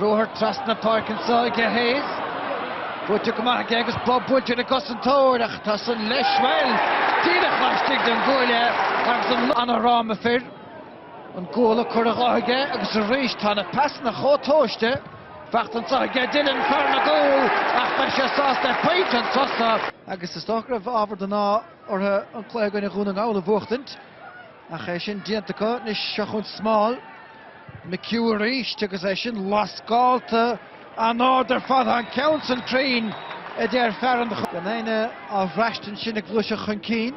Roher trasna park inside Hayes. Butcher come on agus Bob Butcher the Gusson Tower ach tasun Leshwell. Tina Khastig den Goya agus an a ram affair. An goal Kurage agus a reach tan a pass na Khotoste. Fachten sa get Dylan Farna goal ach Fasha Sas the point and Tossa. Agus the stocker of over the na or an Clay going to go and out of Vortent. Ach sin diantaka ni shachun small. McEwery took a session, lost goal to an order for the Council Train. There Farron the nine of Rashton Shinnick Lusha Hunkeen.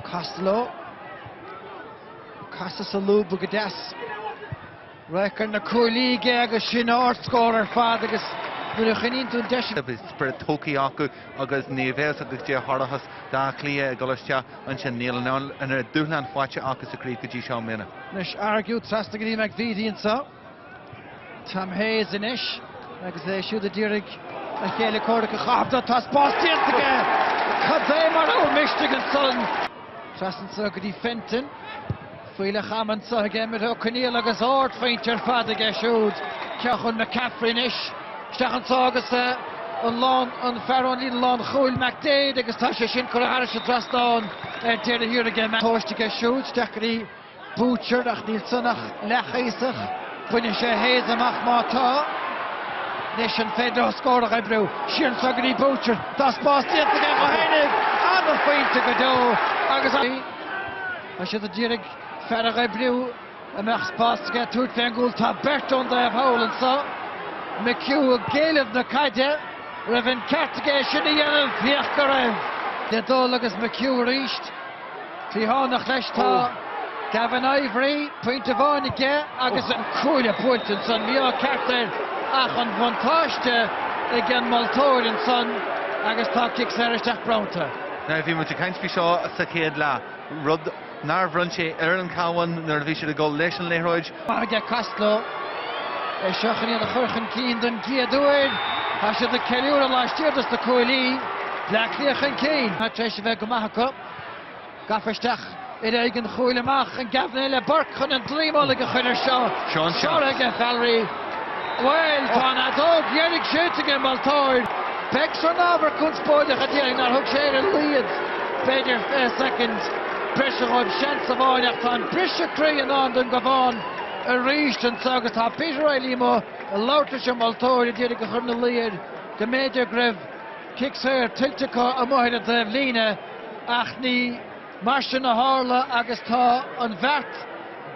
Costello. Costello Bugadas. Reckon the Cooley Gaga Shin or scorer Fadagus. Spirit Toki Aku, August Neves, August Harahas, Daklia, Golastia, and Chanel, and a Dulan Watcher Akus a Creek G. Shamina. Nish argued Trastigany McVitie and so. Tom Hayes in Ish, like they shoot the Dierig, a Kelly Cordica Hafta Taspostian again. Kazemaro, Michigan Son. Trastan Circuit Fenton. Fuila Hammond saw again with O'Connell agus Ort Fainter Fadiga shoot. Cachon McCaffrey in Ish. Stachan Sagas on lawn on Farron Little Lawn Chul McDade agus Tasha Shin Kuraharish Traston and Taylor here again Toshtika shoot Stachri Butcher ach Nilsonach Lechaisach Punisha Hayes amach Mata Nation Fedro scored a brew Shin Sagri Butcher Das Bastian to get Heinig and the fight to go agus I should the Jirig Ferragh brew a mach's pass to get to Fengul to Berton the hole and so McHugh Gale of the Kaja, Reverend Cartiga, Shinian, Fiachkarev. The Dolagas McHugh reached Trihana Kleshta, Cavan Ivory, Point of Onike, Agus and Kuya Putin, son, Mio Carter, Achon Vontoshte, again Maltor and son, Agus Takik Saristach Brownta. Now, if you want to kind of be sure, a Sakid La, Rud, Narvrunche, Aaron Cowan, Nervisha to go Leshan Lehroj. Marga Castlo. Shochan in the Furchan Keen than Kia Duin. Hasha the Kellyura last year, just the Coily. Blackleach and Keen. Hatreshveg Mahaka. Gafferstach. Egan Huilemach and Gavnella Burkhan and Dreamolig a Hunter Shaw. Sean again, Valerie. Well, Tana Dog, Yerik shooting him Maltoid. Pexer Naver couldn't spoil the Hatiang, not Hookshare and Leeds. Better second. Pressure on Chance of Oynachton. Pressure Crayon on the Gavon. A reached and Sagas ha Peter Limo, a Lautish and Maltori, Dirik a Hurna Lead, the Major Grev, kicks her, Tiltica, a Mohida Devlina, Achni, Marshana Harla, Agasta, and Vat,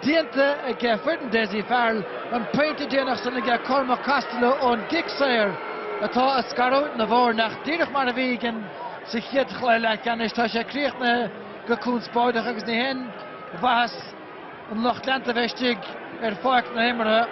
Dienta, a Gafford and Desi Farrell, and Painted Jenachson and Cormac Costello on Gixair, a Ta a Scarot, Navornach, Dirich Maravigan, Sichit Chlelak, and Tasha Kriechne, Gakun Spoider, Hagsni Hen, Vas, and Lochlanta Vestig. Fact na himra